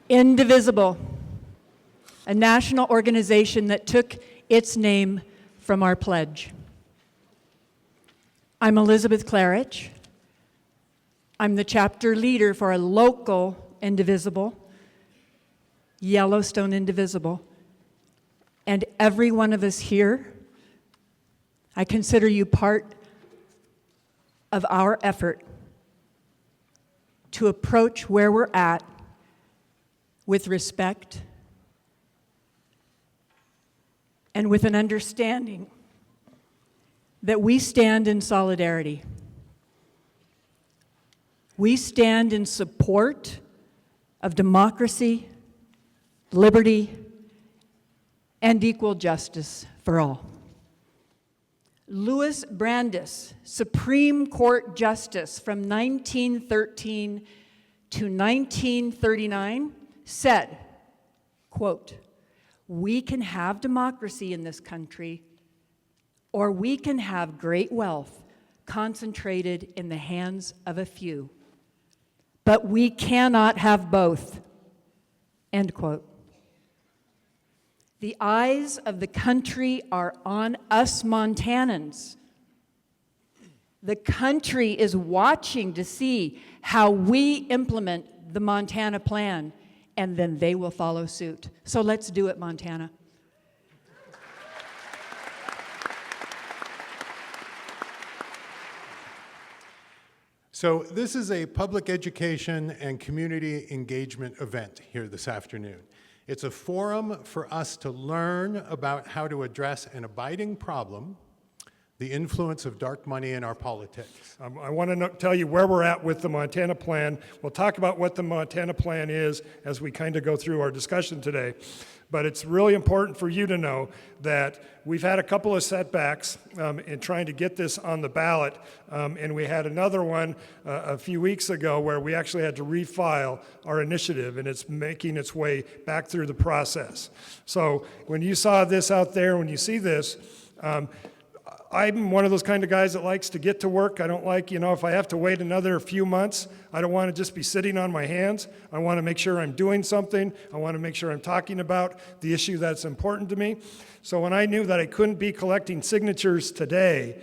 Indivisible, a national organization that took its name from our pledge. I'm Elizabeth Klarich. I'm the chapter leader for a local Indivisible, Yellowstone Indivisible. And every one of us here, I consider you part of our effort to approach where we're at with respect and with an understanding that we stand in solidarity. We stand in support of democracy, liberty, and equal justice for all. Louis Brandeis, Supreme Court Justice from 1913 to 1939, said, quote, "We can have democracy in this country, or we can have great wealth concentrated in the hands of a few. But we cannot have both," end quote. The eyes of the country are on us Montanans. The country is watching to see how we implement the Montana Plan, and then they will follow suit. So let's do it, Montana. So this is a public education and community engagement event here this afternoon. It's a forum for us to learn about how to address an abiding problem, the influence of dark money in our politics. I want to tell you where we're at with the Montana Plan. We'll talk about what the Montana Plan is as we kind of go through our discussion today. But it's really important for you to know that we've had a couple of setbacks in trying to get this on the ballot. And we had another one a few weeks ago where we actually had to refile our initiative, and it's making its way back through the process. So when you saw this out there, when you see this, I'm one of those kind of guys that likes to get to work. I don't like, if I have to wait another few months, I don't want to just be sitting on my hands. I want to make sure I'm doing something. I want to make sure I'm talking about the issue that's important to me. So when I knew that I couldn't be collecting signatures today,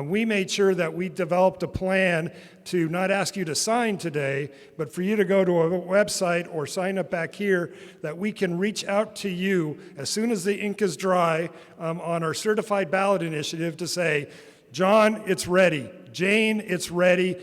we made sure that we developed a plan to not ask you to sign today, but for you to go to a website or sign up back here, that we can reach out to you as soon as the ink is dry on our certified ballot initiative to say, John, it's ready. Jane, it's ready.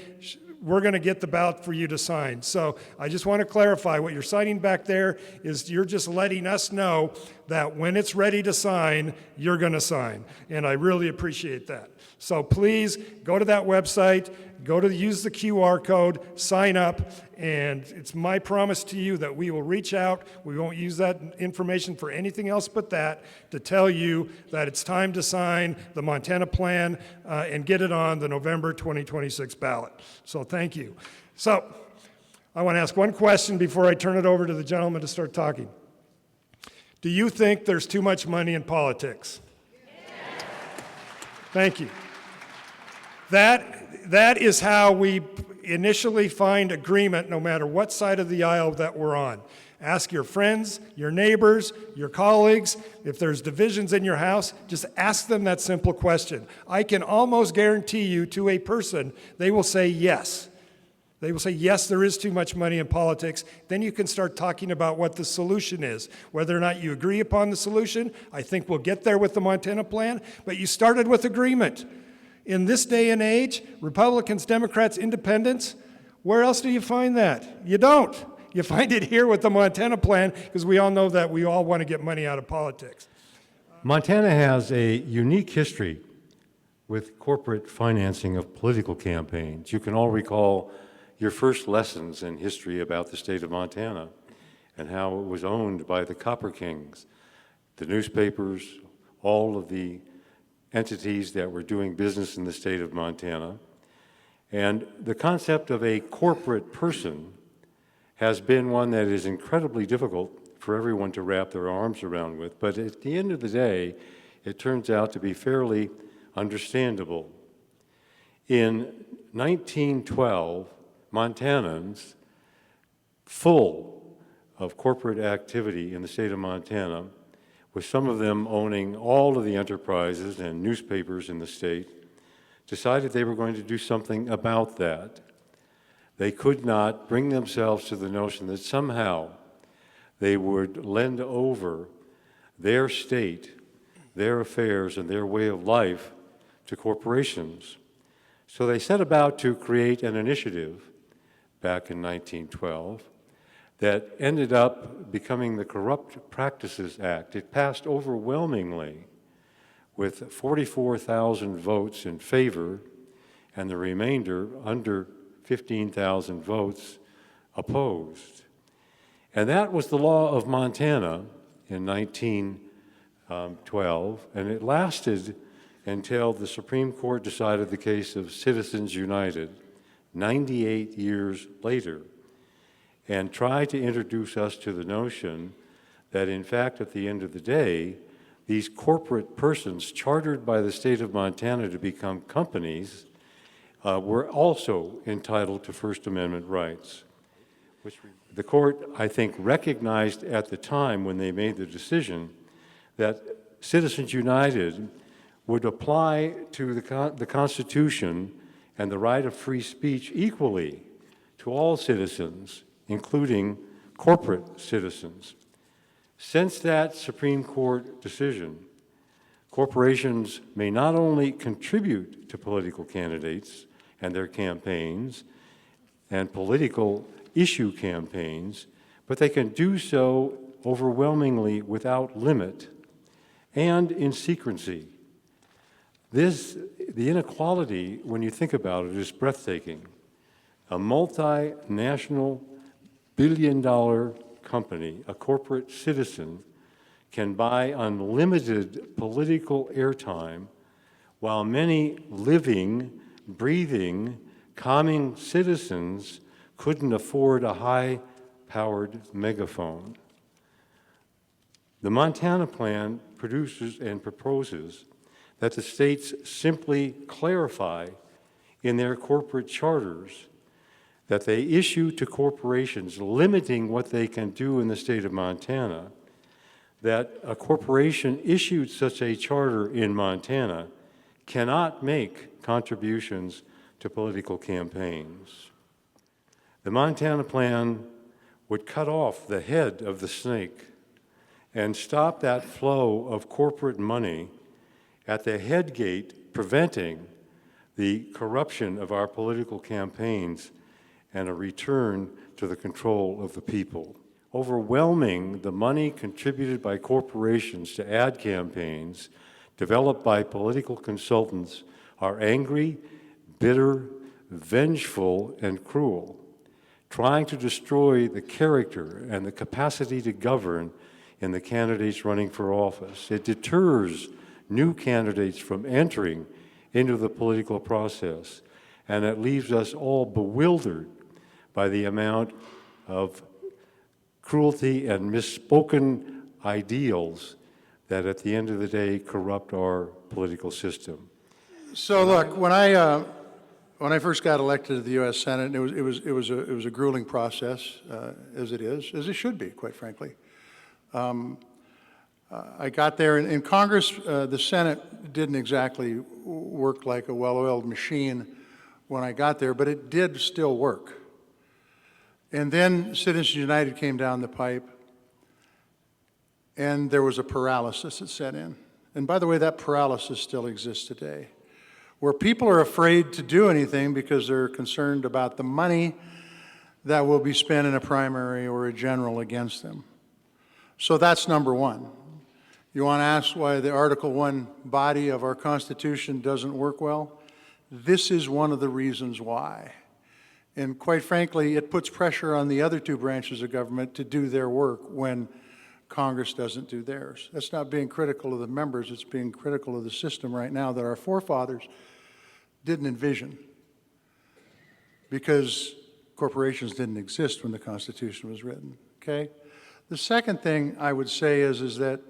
We're going to get the ballot for you to sign. So I just want to clarify, what you're signing back there is you're just letting us know that when it's ready to sign, you're going to sign. And I really appreciate that. So please go to that website, use the QR code, sign up, and it's my promise to you that we will reach out. We won't use that information for anything else but that, to tell you that it's time to sign the Montana Plan and get it on the November 2026 ballot. So thank you. So I want to ask one question before I turn it over to the gentleman to start talking. Do you think there's too much money in politics? Yes. Thank you. That is how we initially find agreement, no matter what side of the aisle that we're on. Ask your friends, your neighbors, your colleagues. If there's divisions in your house, just ask them that simple question. I can almost guarantee you, to a person, they will say yes. They will say, yes, there is too much money in politics. Then you can start talking about what the solution is. Whether or not you agree upon the solution, I think we'll get there with the Montana Plan, but you started with agreement. In this day and age, Republicans, Democrats, Independents, where else do you find that? You don't. You find it here with the Montana Plan, because we all know that we all want to get money out of politics. Montana has a unique history with corporate financing of political campaigns. You can all recall your first lessons in history about the state of Montana and how it was owned by the Copper Kings, the newspapers, all of the entities that were doing business in the state of Montana. And the concept of a corporate person has been one that is incredibly difficult for everyone to wrap their arms around with. But at the end of the day, it turns out to be fairly understandable. In 1912, Montanans full of corporate activity in the state of Montana, with some of them owning all of the enterprises and newspapers in the state, decided they were going to do something about that. They could not bring themselves to the notion that somehow they would lend over their state, their affairs, and their way of life to corporations. So they set about to create an initiative back in 1912 that ended up becoming the Corrupt Practices Act. It passed overwhelmingly with 44,000 votes in favor and the remainder, under 15,000 votes, opposed. And that was the law of Montana in 1912, and it lasted until the Supreme Court decided the case of Citizens United 98 years later, and tried to introduce us to the notion that, in fact, at the end of the day, these corporate persons chartered by the state of Montana to become companies were also entitled to First Amendment rights, which the court, I think, recognized at the time when they made the decision that Citizens United would apply to the Constitution and the right of free speech equally to all citizens, including corporate citizens. Since that Supreme Court decision, corporations may not only contribute to political candidates and their campaigns and political issue campaigns, but they can do so overwhelmingly without limit and in secrecy. The inequality, when you think about it, is breathtaking. A multinational billion-dollar company, a corporate citizen, can buy unlimited political airtime, while many living, breathing, common citizens couldn't afford a high-powered megaphone. The Montana Plan produces and proposes that the states simply clarify in their corporate charters that they issue to corporations limiting what they can do in the state of Montana, that a corporation issued such a charter in Montana cannot make contributions to political campaigns. The Montana Plan would cut off the head of the snake and stop that flow of corporate money at the head gate, preventing the corruption of our political campaigns and a return to the control of the people. Overwhelming the money contributed by corporations to ad campaigns developed by political consultants are angry, bitter, vengeful, and cruel, trying to destroy the character and the capacity to govern in the candidates running for office. It deters new candidates from entering into the political process, and it leaves us all bewildered by the amount of cruelty and misspoken ideals that at the end of the day corrupt our political system. So look, when I first got elected to the U.S. Senate, it was a grueling process, as it should be, quite frankly. I got there, and in Congress, the Senate didn't exactly work like a well-oiled machine when I got there, but it did still work. And then Citizens United came down the pipe, and there was a paralysis that set in. And by the way, that paralysis still exists today, where people are afraid to do anything because they're concerned about the money that will be spent in a primary or a general against them. So that's number one. You want to ask why the Article I body of our Constitution doesn't work well? This is one of the reasons why. And quite frankly, it puts pressure on the other two branches of government to do their work when Congress doesn't do theirs. That's not being critical of the members, it's being critical of the system right now that our forefathers didn't envision, because corporations didn't exist when the Constitution was written, okay? The second thing I would say is that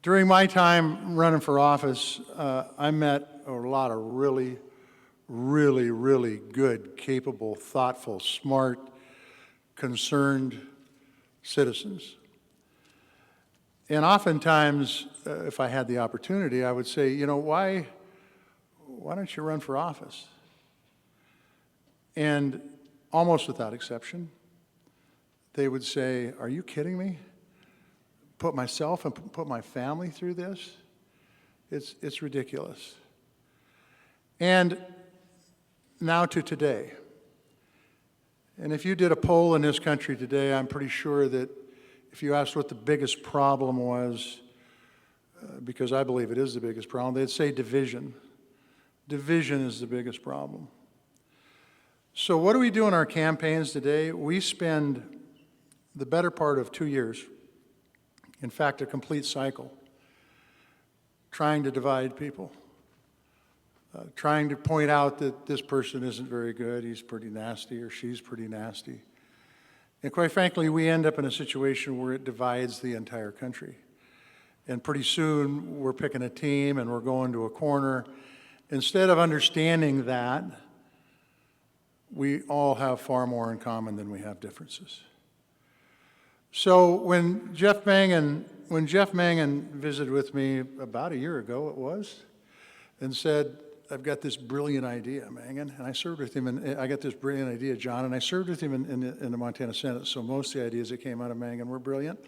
during my time running for office, I met a lot of really, really, really good, capable, thoughtful, smart, concerned citizens. And oftentimes, if I had the opportunity, I would say, you know, why don't you run for office? And almost without exception, they would say, are you kidding me? Put myself and put my family through this? It's ridiculous. And now to today. And if you did a poll in this country today, I'm pretty sure that if you asked what the biggest problem was, because I believe it is the biggest problem, they'd say division. Division is the biggest problem. So what do we do in our campaigns today? We spend the better part of 2 years, in fact, a complete cycle, trying to divide people, trying to point out that this person isn't very good, he's pretty nasty, or she's pretty nasty. And quite frankly, we end up in a situation where it divides the entire country. And pretty soon, we're picking a team and we're going to a corner. Instead of understanding that, we all have far more in common than we have differences. So when Jeff Mangen visited with me about a year ago, it was, and said, I've got this brilliant idea, Mangen, and I served with him, and I got this brilliant idea, John, and I served with him in the Montana Senate, so most of the ideas that came out of Mangen were brilliant.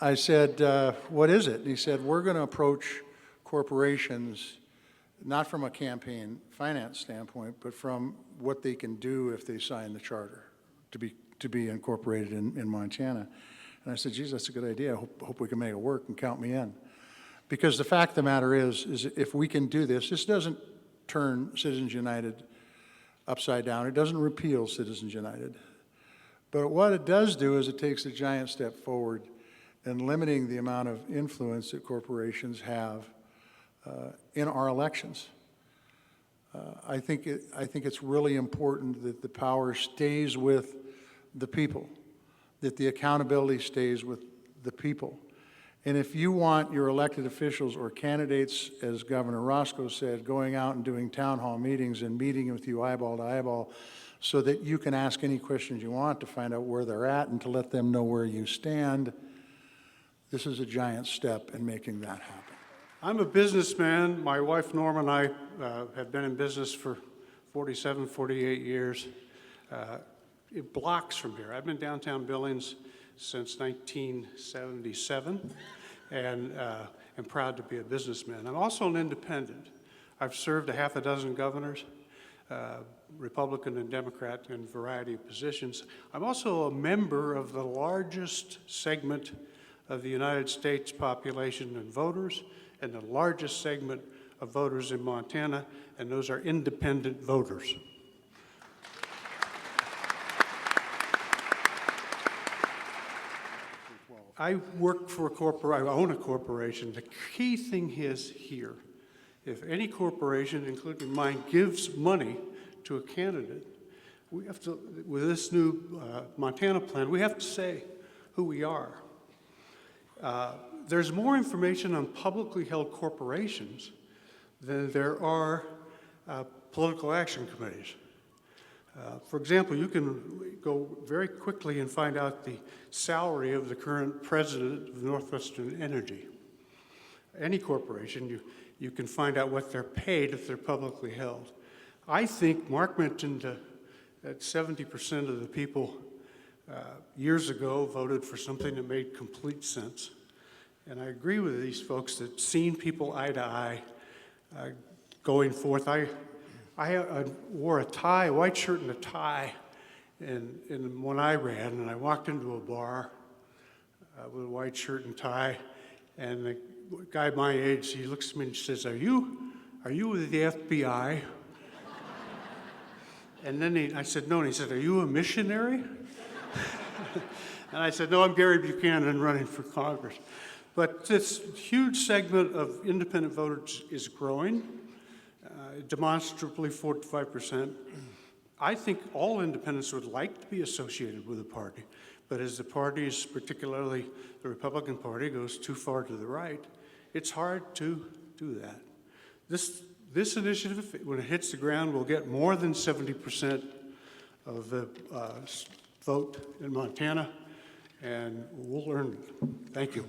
I said, what is it? And he said, we're going to approach corporations not from a campaign finance standpoint, but from what they can do if they sign the charter to be incorporated in Montana. And I said, geez, that's a good idea. I hope we can make it work, and count me in. Because the fact of the matter is if we can do this, this doesn't turn Citizens United upside down. It doesn't repeal Citizens United. But what it does do is it takes a giant step forward in limiting the amount of influence that corporations have in our elections. I think it's really important that the power stays with the people, that the accountability stays with the people. And if you want your elected officials or candidates, as Governor Roscoe said, going out and doing town hall meetings and meeting with you eyeball to eyeball so that you can ask any questions you want to find out where they're at and to let them know where you stand, this is a giant step in making that happen. I'm a businessman. My wife Norma and I have been in business for 47, 48 years. It blocks from here. I've been downtown Billings since 1977, and am proud to be a businessman. I'm also an independent. I've served a half a dozen governors, Republican and Democrat, in a variety of positions. I'm also a member of the largest segment of the United States population and voters, and the largest segment of voters in Montana, and those are independent voters. I work for I own a corporation. The key thing is here, if any corporation, including mine, gives money to a candidate, we have to, with this new Montana plan, we have to say who we are. There's more information on publicly held corporations than there are political action committees. For example, you can go very quickly and find out the salary of the current president of Northwestern Energy. Any corporation, you can find out what they're paid if they're publicly held. I think Mark mentioned that 70% of the people years ago voted for something that made complete sense. And I agree with these folks that seeing people eye to eye going forth. I wore a tie, a white shirt and a tie, when I ran, and I walked into a bar with a white shirt and tie, and the guy my age, he looks at me and says, "Are you with the FBI?" And then I said, "No," and he said, "Are you a missionary?" And I said, "No, I'm Gary Buchanan running for Congress." But this huge segment of independent voters is growing, demonstrably 45%. I think all independents would like to be associated with a party, but as the parties, particularly the Republican Party, goes too far to the right, it's hard to do that. This initiative, when it hits the ground, will get more than 70% of the vote in Montana, and we'll earn it. Thank you.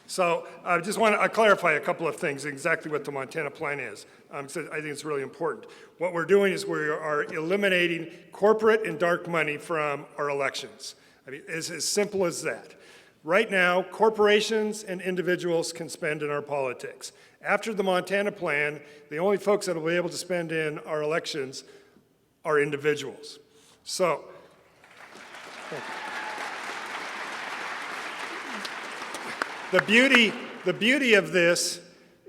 So I just want to clarify a couple of things, exactly what the Montana plan is. So I think it's really important. What we're doing is we are eliminating corporate and dark money from our elections. I mean, it's as simple as that. Right now, corporations and individuals can spend in our politics. After the Montana plan, the only folks that will be able to spend in our elections are individuals. So, the beauty of this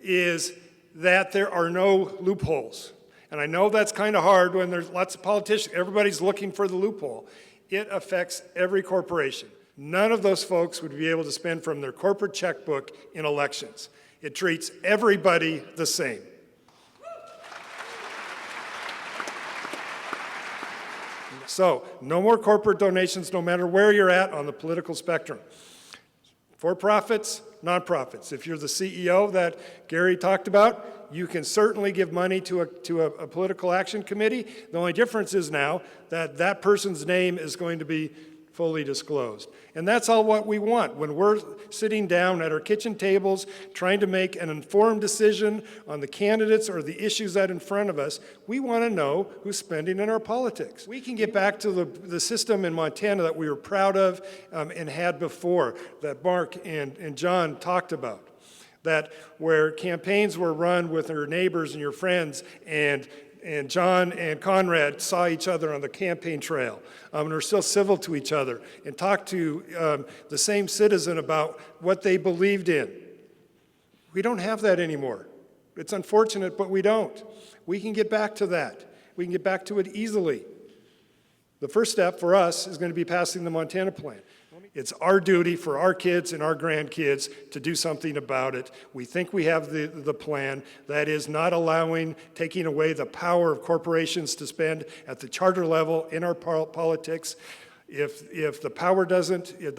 is that there are no loopholes. And I know that's kind of hard when there's lots of politicians, everybody's looking for the loophole. It affects every corporation. None of those folks would be able to spend from their corporate checkbook in elections. It treats everybody the same. So, no more corporate donations, no matter where you're at on the political spectrum. For-profits, nonprofits. If you're the CEO that Gary talked about, you can certainly give money to a political action committee. The only difference is now that that person's name is going to be fully disclosed. And that's all what we want. When we're sitting down at our kitchen tables trying to make an informed decision on the candidates or the issues that are in front of us, we want to know who's spending in our politics. We can get back to the system in Montana that we were proud of and had before, that Marc and Jon talked about. That where campaigns were run with your neighbors and your friends, and John and Conrad saw each other on the campaign trail and are still civil to each other and talked to the same citizen about what they believed in. We don't have that anymore. It's unfortunate, but we don't. We can get back to that. We can get back to it easily. The first step for us is going to be passing the Montana plan. It's our duty for our kids and our grandkids to do something about it. We think we have the plan. That is not taking away the power of corporations to spend at the charter level in our politics. If the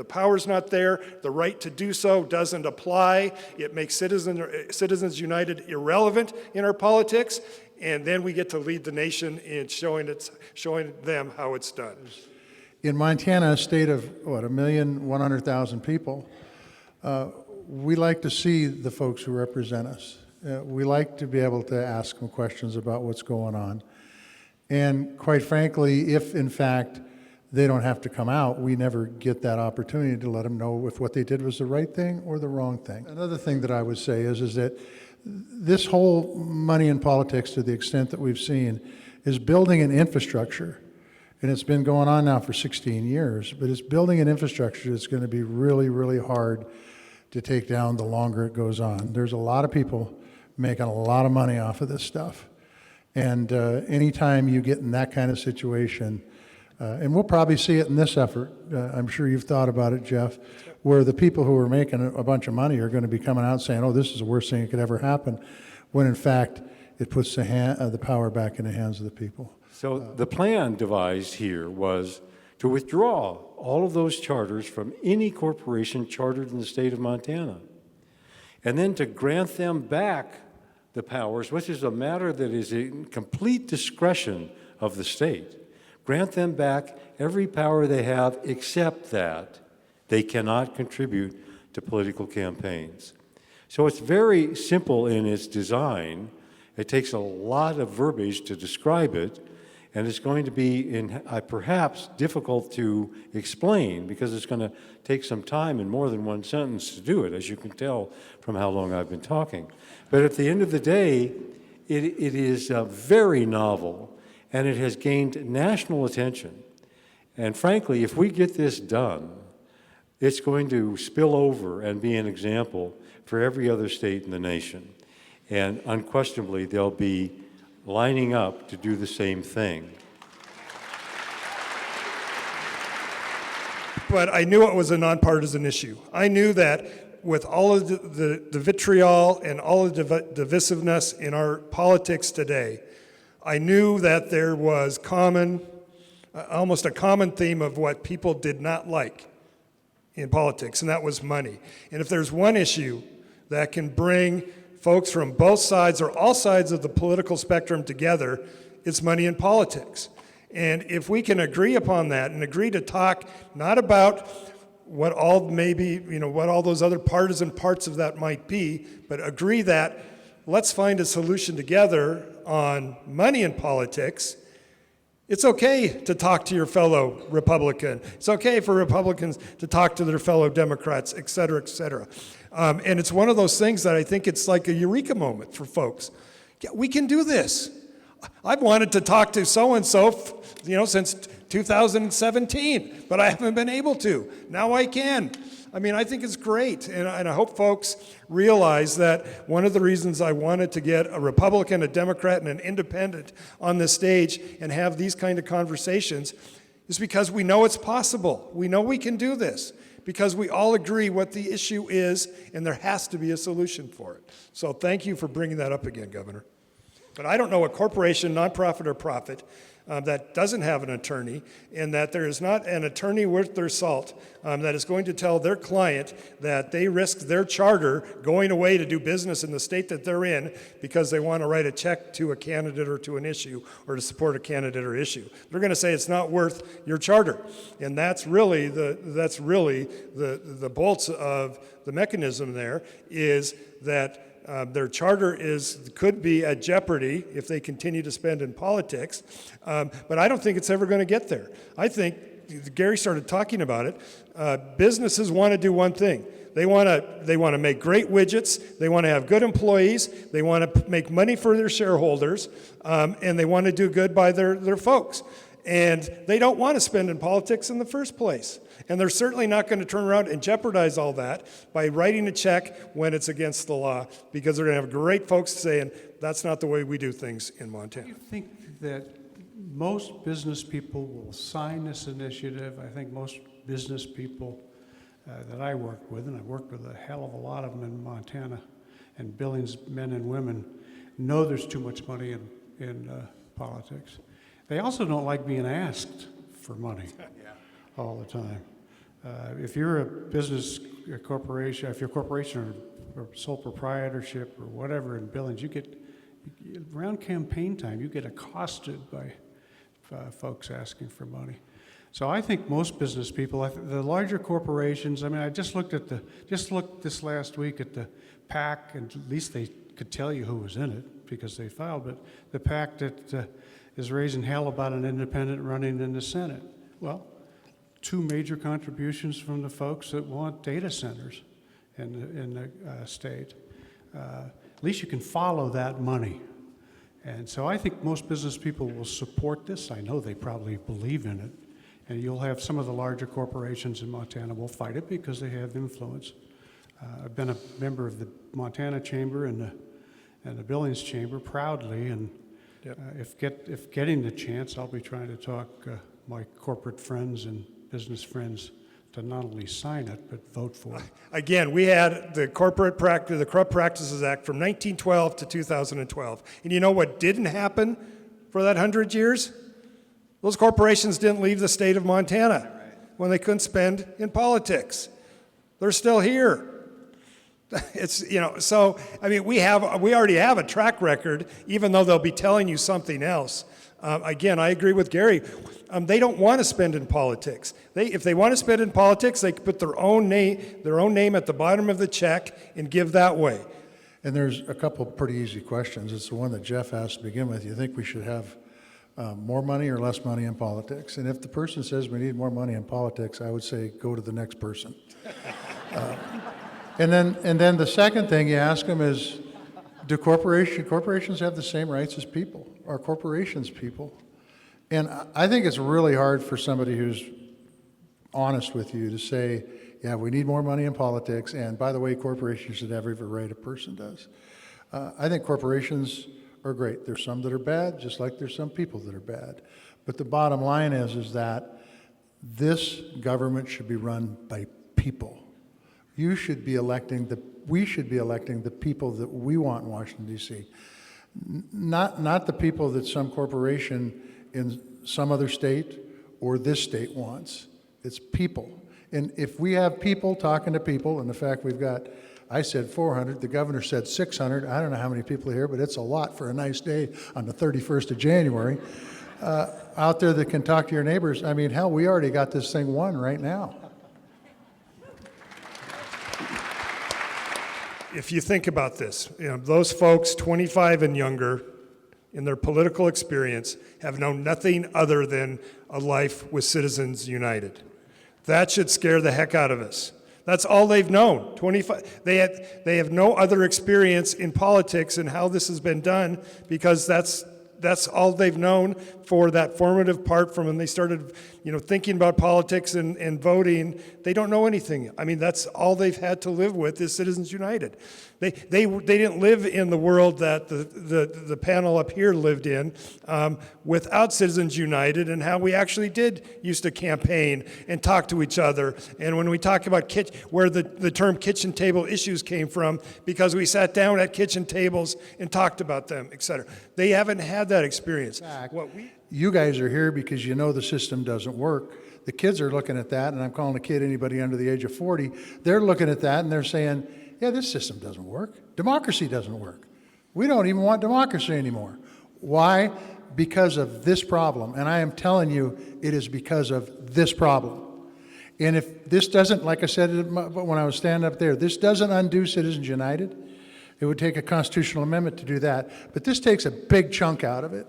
power's not there, the right to do so doesn't apply. It makes Citizens United irrelevant in our politics, and then we get to lead the nation in showing them how it's done. In Montana, a state of, 1,100,000 people, we like to see the folks who represent us. We like to be able to ask them questions about what's going on. And quite frankly, if in fact they don't have to come out, we never get that opportunity to let them know if what they did was the right thing or the wrong thing. Another thing that I would say is that this whole money in politics, to the extent that we've seen, is building an infrastructure. And it's been going on now for 16 years, but it's building an infrastructure that's going to be really, really hard to take down the longer it goes on. There's a lot of people making a lot of money off of this stuff. And anytime you get in that kind of situation, and we'll probably see it in this effort, I'm sure you've thought about it, Jeff, where the people who are making a bunch of money are going to be coming out saying, oh, this is the worst thing that could ever happen, when in fact it puts the power back in the hands of the people. So the plan devised here was to withdraw all of those charters from any corporation chartered in the state of Montana, and then to grant them back the powers, which is a matter that is in complete discretion of the state. Grant them back every power they have except that they cannot contribute to political campaigns. So it's very simple in its design. It takes a lot of verbiage to describe it, and it's going to be perhaps difficult to explain because it's going to take some time in more than one sentence to do it, as you can tell from how long I've been talking. But at the end of the day, it is very novel, and it has gained national attention. And frankly, if we get this done, it's going to spill over and be an example for every other state in the nation. And unquestionably, they'll be lining up to do the same thing. But I knew it was a nonpartisan issue. I knew that with all of the vitriol and all of the divisiveness in our politics today, I knew that there was almost a common theme of what people did not like in politics, and that was money. And if there's one issue that can bring folks from both sides or all sides of the political spectrum together, it's money in politics. And if we can agree upon that and agree to talk not about what all what all those other partisan parts of that might be, but agree that let's find a solution together on money in politics. It's okay to talk to your fellow Republican. It's okay for Republicans to talk to their fellow Democrats, et cetera, et cetera. And it's one of those things that I think it's like a eureka moment for folks. Yeah, we can do this. I've wanted to talk to so-and-so, since 2017, but I haven't been able to. Now I can. I mean, I think it's great, and I hope folks realize that one of the reasons I wanted to get a Republican, a Democrat, and an independent on this stage and have these kind of conversations is because we know it's possible. We know we can do this because we all agree what the issue is, and there has to be a solution for it. So thank you for bringing that up again, Governor. But I don't know a corporation, nonprofit or profit, that doesn't have an attorney, and that there is not an attorney worth their salt that is going to tell their client that they risk their charter going away to do business in the state that they're in because they want to write a check to a candidate or to an issue or to support a candidate or issue. They're going to say it's not worth your charter, and that's really the bolts of the mechanism there is that their charter could be at jeopardy if they continue to spend in politics, but I don't think it's ever going to get there. I think, Gary started talking about it, businesses want to do one thing. They want to make great widgets, they want to have good employees, they want to make money for their shareholders, and they want to do good by their folks. And they don't want to spend in politics in the first place. And they're certainly not going to turn around and jeopardize all that by writing a check when it's against the law, because they're going to have great folks saying, that's not the way we do things in Montana. Do you think that most business people will sign this initiative? I think most business people that I work with, and I've worked with a hell of a lot of them in Montana, and Billings men and women, know there's too much money in politics. They also don't like being asked for money all the time. If you're a corporation, if you're a corporation or sole proprietorship or whatever in Billings, around campaign time, you get accosted by folks asking for money. So I think most business people, the larger corporations, I mean, I just looked this last week at the PAC, and at least they could tell you who was in it because they filed, but the PAC that is raising hell about an independent running in the Senate. Well, 2 major contributions from the folks that want data centers in the state. At least you can follow that money. And so I think most business people will support this. I know they probably believe in it. And you'll have some of the larger corporations in Montana will fight it because they have influence. I've been a member of the Montana Chamber and the Billings Chamber proudly, and Yep. If getting the chance, I'll be trying to talk my corporate friends and business friends to not only sign it, but vote for it. Again, we had the Corrupt Practices Act from 1912 to 2012. And you know what didn't happen for that 100 years? Those corporations didn't leave the state of Montana when they couldn't spend in politics. They're still here. So, I mean, we already have a track record, even though they'll be telling you something else. Again, I agree with Gary. They don't want to spend in politics. If they want to spend in politics, they can put their own name at the bottom of the check and give that way. And there's a couple pretty easy questions. It's the one that Jeff asked to begin with. You think we should have more money or less money in politics? And if the person says we need more money in politics, I would say go to the next person. And then the second thing you ask them is, do corporations have the same rights as people? Are corporations people? And I think it's really hard for somebody who's honest with you to say, yeah, we need more money in politics, and by the way, corporations should have every right a person does. I think corporations are great. There's some that are bad, just like there's some people that are bad. But the bottom line is that this government should be run by people. We should be electing the people that we want in Washington, D.C. Not the people that some corporation in some other state or this state wants. It's people. And if we have people talking to people, and the fact we've got, I said 400, the governor said 600. I don't know how many people are here, but it's a lot for a nice day on the 31st of January. Out there that can talk to your neighbors. I mean, hell, we already got this thing won right now. If you think about this, those folks 25 and younger in their political experience have known nothing other than a life with Citizens United. That should scare the heck out of us. That's all they've known. 25. They have no other experience in politics and how this has been done, because that's all they've known for that formative part from when they started, thinking about politics and voting. They don't know anything. I mean, that's all they've had to live with is Citizens United. They didn't live in the world that the panel up here lived in without Citizens United, and how we actually did used to campaign and talk to each other. And when we talk about where the term kitchen table issues came from, because we sat down at kitchen tables and talked about them, et cetera. They haven't had that experience. You guys are here because you know the system doesn't work. The kids are looking at that, and I'm calling a kid anybody under the age of 40. They're looking at that and they're saying, yeah, this system doesn't work. Democracy doesn't work. We don't even want democracy anymore. Why? Because of this problem. And I am telling you, it is because of this problem. And if this doesn't, like I said when I was standing up there, this doesn't undo Citizens United. It would take a constitutional amendment to do that. But this takes a big chunk out of it.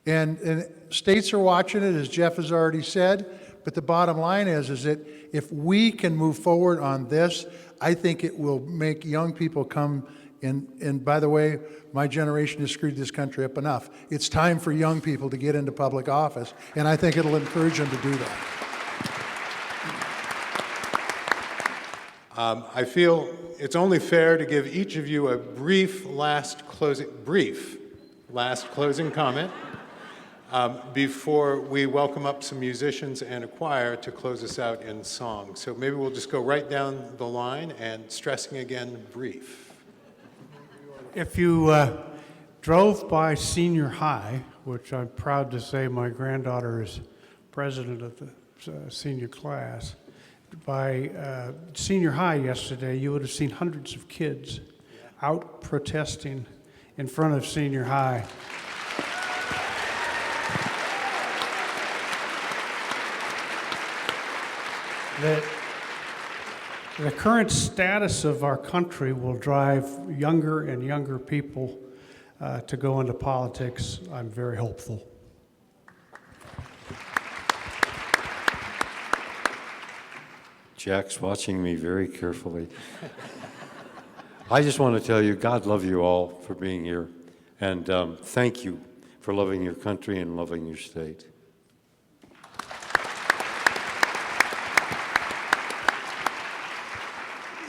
And states are watching it, as Jeff has already said. But the bottom line is that if we can move forward on this, I think it will make young people come in. And by the way, my generation has screwed this country up enough. It's time for young people to get into public office, and I think it'll encourage them to do that. I feel it's only fair to give each of you a brief last closing comment before we welcome up some musicians and a choir to close us out in song. So maybe we'll just go right down the line, and stressing again, brief. If you drove by senior high, which I'm proud to say my granddaughter is president of the senior class, by senior high yesterday, you would have seen hundreds of kids out protesting in front of senior high. The current status of our country will drive younger and younger people to go into politics. I'm very hopeful. Jack's watching me very carefully. I just want to tell you, God love you all for being here, and thank you for loving your country and loving your state.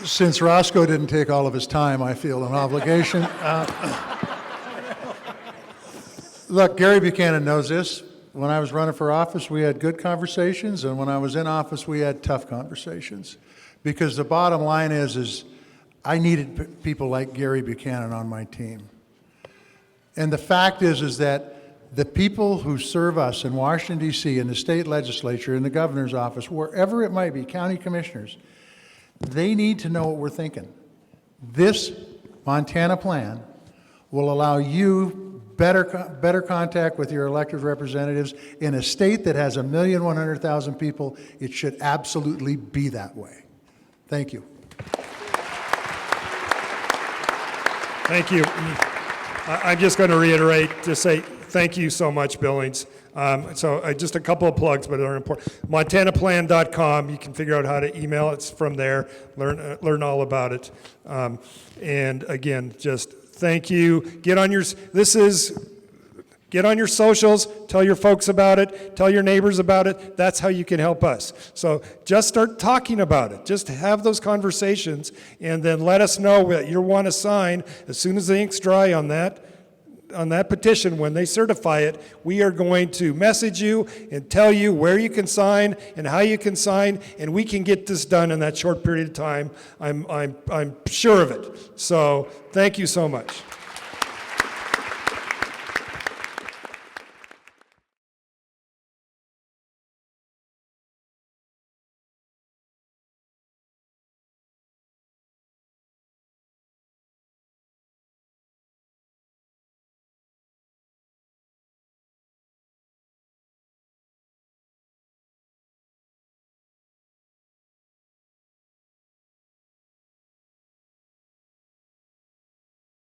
Since Roscoe didn't take all of his time, I feel an obligation. Look, Gary Buchanan knows this. When I was running for office, we had good conversations, and when I was in office, we had tough conversations. Because the bottom line is I needed people like Gary Buchanan on my team. And the fact is that the people who serve us in Washington, D.C., in the state legislature, in the governor's office, wherever it might be, county commissioners, they need to know what we're thinking. This Montana plan will allow you better contact with your elected representatives in a state that has 1,100,000 people. It should absolutely be that way. Thank you. Thank you. I'm just going to reiterate to say thank you so much, Billings. Just a couple of plugs, but they're important. MontanaPlan.com. You can figure out how to email. It's from there. Learn all about it. And again, just thank you. Get on your socials. Tell your folks about it. Tell your neighbors about it. That's how you can help us. So just start talking about it. Just have those conversations, and then let us know that you want to sign as soon as the ink's dry on that petition. When they certify it, we are going to message you and tell you where you can sign and how you can sign, and we can get this done in that short period of time. I'm sure of it. So thank you so much.